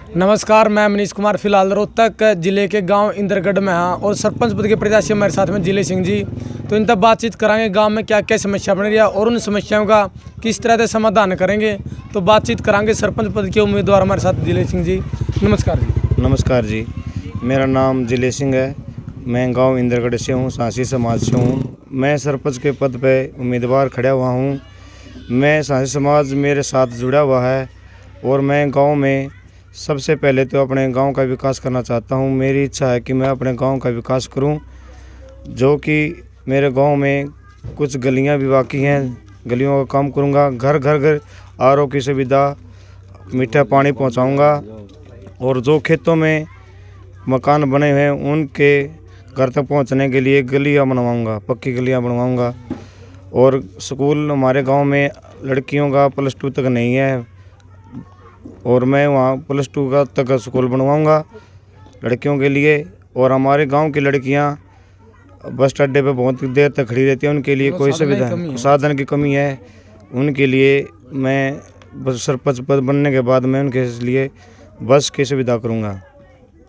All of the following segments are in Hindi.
नमस्कार, मैं मनीष कुमार फिलहाल रोहतक जिले के गांव इंद्रगढ़ में हाँ और सरपंच पद के प्रत्याशी हमारे साथ में जिले सिंह जी। तो इन तब बातचीत कराएंगे गांव में क्या क्या समस्या बन रही है और उन समस्याओं का किस तरह से समाधान करेंगे। तो बातचीत कराएंगे सरपंच पद के उम्मीदवार हमारे साथ जिले सिंह जी। नमस्कार जी। नमस्कार जी, मेरा नाम जिले सिंह है। मैं गांव इंद्रगढ़ से हूँ, सांसी समाज से हूँ। मैं सरपंच के पद पे उम्मीदवार खड़ा हुआ हूँ। मैं सांसी समाज मेरे साथ जुड़ा हुआ है और मैं गांव में सबसे पहले तो अपने गांव का विकास करना चाहता हूं। मेरी इच्छा है कि मैं अपने गांव का विकास करूं, जो कि मेरे गांव में कुछ गलियां भी बाकी हैं, गलियों का काम करूंगा। घर घर आरओ की सुविधा, मीठा पानी पहुंचाऊंगा और जो खेतों में मकान बने हुए हैं उनके घर तक पहुंचने के लिए गलियां बनवाऊंगा, पक्की गलियां बनवाऊंगा। और स्कूल हमारे गाँव में लड़कियों का +2 तक नहीं है और मैं वहाँ +2 का तक स्कूल बनवाऊंगा लड़कियों के लिए। और हमारे गांव की लड़कियां बस अड्डे पे बहुत देर तक खड़ी रहती हैं, उनके लिए कोई सुविधा साधन की कमी है। उनके लिए मैं बस सरपंच पद बनने के बाद मैं उनके लिए बस की सुविधा करूँगा।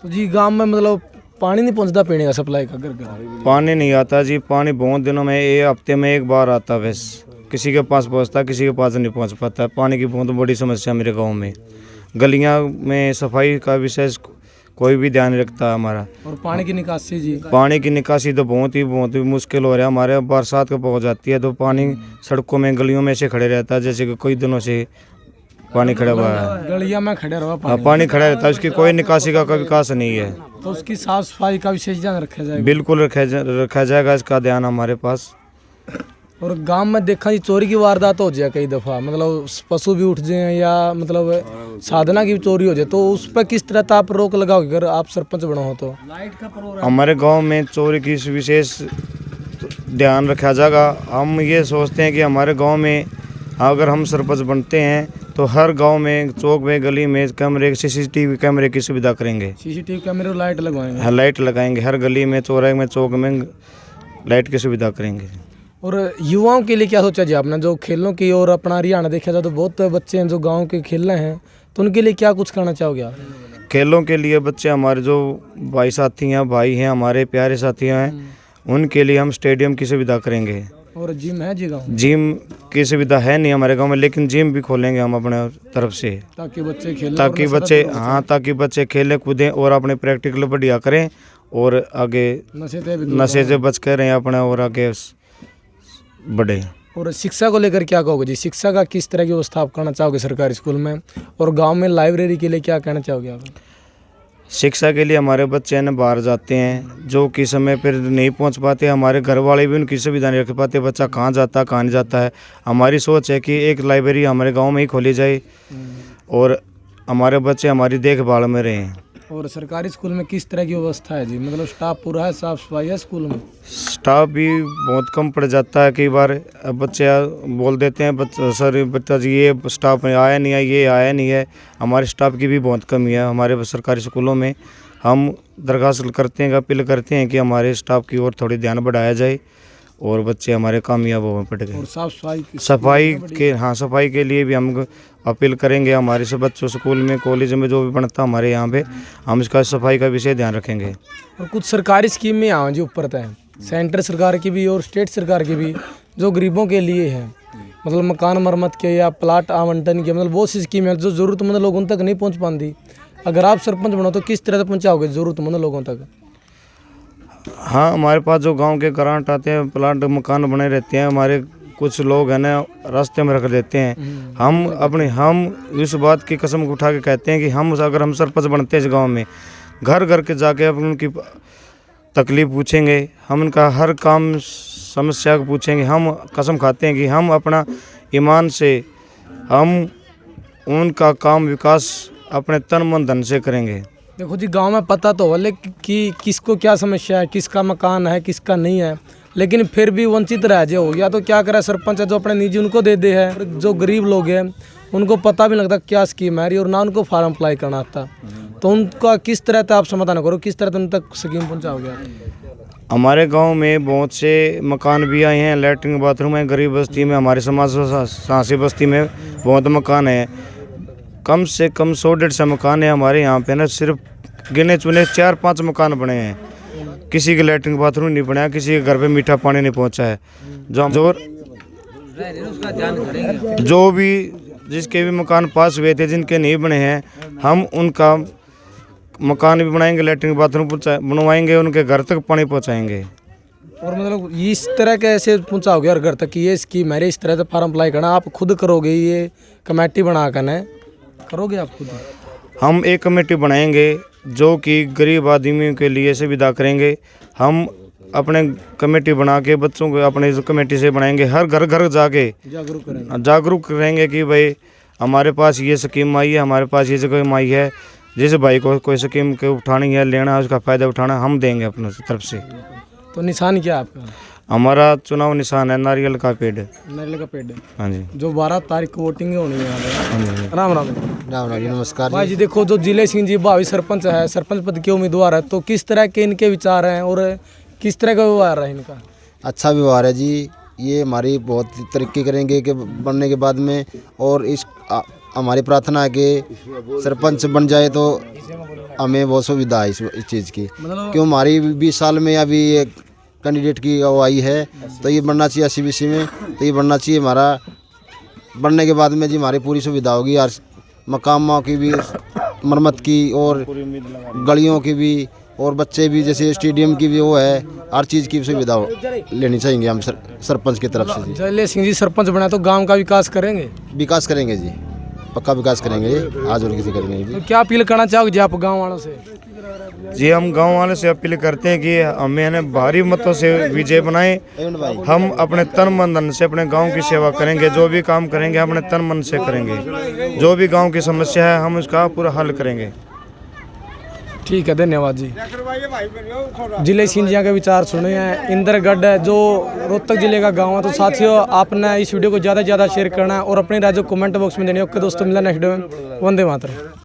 तो जी गाँव में मतलब पानी नहीं पहुँचता पीने का सप्लाई का घर घर? पानी नहीं आता जी, पानी बहुत दिनों में हफ्ते में एक बार आता। बस किसी के पास पहुँचता, किसी के पास नहीं पहुँच पाता। पानी की बहुत बड़ी समस्या मेरे गांव में। गलियां में सफाई का विशेष कोई भी ध्यान नहीं रखता हमारा। और पानी की निकासी जी? पानी की निकासी तो बहुत ही मुश्किल हो रहा है। हमारे बरसात का पहुँच जाती है तो पानी सड़कों में गलियों में से खड़े रहता है, जैसे कि कई दिनों से पानी खड़ा हुआ है। गलियां में खड़े रहा पानी खड़ा रहता है, उसकी कोई निकासी का विकास नहीं है। तो उसकी साफ सफाई का विशेष ध्यान रखा जाएगा? बिल्कुल रखा जाएगा इसका ध्यान हमारे पास। और गांव में देखा जी चोरी की वारदात हो जाए कई दफ़ा, मतलब पशु भी उठ जाए या मतलब साधना की भी चोरी हो जाए, तो उस पर किस तरह आप रोक लगाओगे अगर आप सरपंच बनो हो? तो हमारे गांव में चोरी की विशेष ध्यान रखा जाएगा। हम ये सोचते हैं कि हमारे गांव में अगर हम सरपंच बनते हैं तो हर गांव में चौक में गली में कैमरे, CCTV कैमरे की सुविधा करेंगे। CCTV कैमरे और लाइट लगवाएंगे? हाँ, लाइट लगाएंगे। हर गली में, चौराहे में, चौक में लाइट की सुविधा करेंगे। और युवाओं के लिए क्या सोचा जी आपने, जो खेलों की और अपना हरियाणा देखा जाए तो बहुत बच्चे हैं जो गांव के खेल रहे हैं, तो उनके लिए क्या कुछ करना चाहोगे आप? खेलों के लिए बच्चे हमारे जो भाई साथी हैं, भाई हैं, हमारे प्यारे साथी हैं, उनके लिए हम स्टेडियम की सुविधा करेंगे। और जिम है जी गाँव? जिम की सुविधा है नहीं हमारे गाँव में, लेकिन जिम भी खोलेंगे हम अपने तरफ से, ताकि बच्चे खेलें कूदें और अपने प्रैक्टिकल बढ़िया करें और आगे नशे से बच कर रहें अपने और आगे बढ़े। और शिक्षा को लेकर क्या कहोगे जी? शिक्षा का किस तरह की व्यवस्था आप करना चाहोगे सरकारी स्कूल में? और गांव में लाइब्रेरी के लिए क्या कहना चाहोगे आप? शिक्षा के लिए हमारे बच्चे हैं बाहर जाते हैं, जो कि समय पर नहीं पहुंच पाते। हमारे घर वाले भी उनकी सुविधा नहीं रख पाते। बच्चा कहाँ जाता कहाँ नहीं जाता है। हमारी सोच है कि एक लाइब्रेरी हमारे गाँव में ही खोली जाए और हमारे बच्चे हमारी देखभाल में रहें। और सरकारी स्कूल में किस तरह की व्यवस्था है जी? मतलब स्टाफ पूरा है, साफ सफाई है स्कूल में? स्टाफ भी बहुत कम पड़ जाता है। कई बार बच्चे बोल देते हैं सर बच्चा जी ये स्टाफ आया नहीं है, ये आया नहीं है। हमारे स्टाफ की भी बहुत कमी है हमारे सरकारी स्कूलों में। हम दरखास्त करते हैं, अपील करते हैं कि हमारे स्टाफ की ओर थोड़ी ध्यान बढ़ाया जाए और बच्चे हमारे कामयाब हो पड़ गए। और सफाई के लिए भी हम अपील करेंगे। हमारे सब बच्चों स्कूल में, कॉलेज में जो भी बनता हमारे यहाँ पे, हम इसका सफाई का विषय ध्यान रखेंगे। और कुछ सरकारी स्कीमें आए जी ऊपर तय, सेंटर सरकार की भी और स्टेट सरकार की भी, जो गरीबों के लिए है, मतलब मकान मरम्मत के या प्लाट आवंटन के, मतलब बहुत सी स्कीमें हैं जो ज़रूरतमंद लोगों तक नहीं पहुँच पाती। अगर आप सरपंच बनो तो किस तरह से पहुँचाओगे ज़रूरतमंद लोगों तक? हाँ, हमारे पास जो गांव के ग्रांट आते हैं, प्लाट मकान बने रहते हैं, हमारे कुछ लोग हैं ना रास्ते में रख देते हैं। हम इस बात की कसम उठा के कहते हैं कि अगर हम सरपंच बनते हैं इस गांव में, घर घर के जाके अपन उनकी तकलीफ पूछेंगे, हम उनका हर काम समस्या को पूछेंगे। हम कसम खाते हैं कि हम अपना ईमान से हम उनका काम विकास अपने तन मन धन से करेंगे। देखो जी, गांव में पता तो हो कि किसको क्या समस्या है, किसका मकान है, किसका नहीं है, लेकिन फिर भी वंचित रह जाए हो। या तो क्या करे सरपंच है जो अपने निजी उनको दे दे है, जो गरीब लोग हैं उनको पता भी नहीं लगता क्या स्कीम है और ना उनको फार्म अप्लाई करना आता। तो उनका किस तरह से आप समाधान करो, किस तरह से उन तक स्कीम पहुँचाओगे? हमारे गांव में बहुत से मकान भी आए हैं, लैट्रिन बाथरूम है। गरीब बस्ती में, हमारे समाज सांसी बस्ती में बहुत मकान है। कम से कम 100-150 मकान है हमारे यहाँ पे ना, सिर्फ गिने चुने 4-5 मकान बने हैं। किसी के लैट्रिन बाथरूम नहीं बनाया, किसी के घर पे मीठा पानी नहीं पहुँचा है। जो भी जिसके भी मकान पास हुए थे, जिनके नहीं बने हैं, हम उनका मकान भी बनाएंगे, लैट्रिन बाथरूम बनवाएंगे, उनके घर तक पानी पहुँचाएंगे। और मतलब इस तरह के ऐसे पहुँचाओगे हर घर तक कि ये स्कीम है, इस तरह से फॉर्म अप्लाई करना, आप खुद करोगे? ये कमेटी बना कर है करोगे आप खुद? हम एक कमेटी बनाएंगे जो कि गरीब आदमियों के लिए सुविधा करेंगे। हम अपने कमेटी बना के बच्चों को अपने कमेटी से बनाएंगे, हर घर घर जाके जागरूक करेंगे कि भाई हमारे पास ये स्कीम आई है, हमारे पास ये स्कीम आई है। जिस भाई को कोई स्कीम के उठानी है, लेना है, उसका फ़ायदा उठाना हम देंगे अपने तरफ से। तो निशान क्या है आपका? हमारा चुनाव निशान है नारियल का पेड़। नारियल का पेड़। हाँ जी। जो 12 तारीख को वोटिंग होनी है। राम राम। राम राम जी, नमस्कार भाई जी, देखो जो जिले सिंह जी भावी सरपंच है, सरपंच पद के उम्मीदवार है, तो किस तरह के इनके विचार हैं और किस तरह का व्यवहार है इनका? अच्छा व्यवहार है जी। ये हमारी बहुत तरक्की करेंगे कि बनने के बाद में, और इस हमारी प्रार्थना है कि सरपंच बन जाए तो हमें बहुत सुविधा है इस चीज़ की। क्यों हमारी 20 साल में अभी ये कैंडिडेट की वो आई है, तो ये बनना चाहिए 80-20 में, तो ये बनना चाहिए हमारा। बनने के बाद में जी हमारी पूरी सुविधा होगी, और मकामों की भी मरम्मत की, और गलियों की भी, और बच्चे भी जैसे स्टेडियम की भी वो है, हर चीज़ की सुविधा लेनी चाहिए हम सरपंच की तरफ से जी। जिले सिंह जी सरपंच बना तो गांव का विकास करेंगे? विकास करेंगे जी, पक्का विकास करेंगे, आज और किसी करेंगे जी। तो क्या अपील करना चाहोगे जी आप गाँव वालों से? जी, हम गांव वालों से अपील करते हैं कि हमें भारी मतों से विजय बनाएं। हम अपने तन मन धन से अपने गांव की सेवा करेंगे, जो भी काम करेंगे अपने तन मन से करेंगे। जो भी गांव की समस्या है हम उसका पूरा हल करेंगे। ठीक है, धन्यवाद जी। जिले सिंधिया के विचार सुने हैं। इंद्रगढ़ है जो रोहतक जिले का गांव है। तो साथियों, आपने इस वीडियो को ज़्यादा से ज़्यादा शेयर करना है और अपनी राय जो कमेंट बॉक्स में देनी है। ओके दोस्तों, मिलना नेक्स्ट वीडियो में। वंदे मातरम।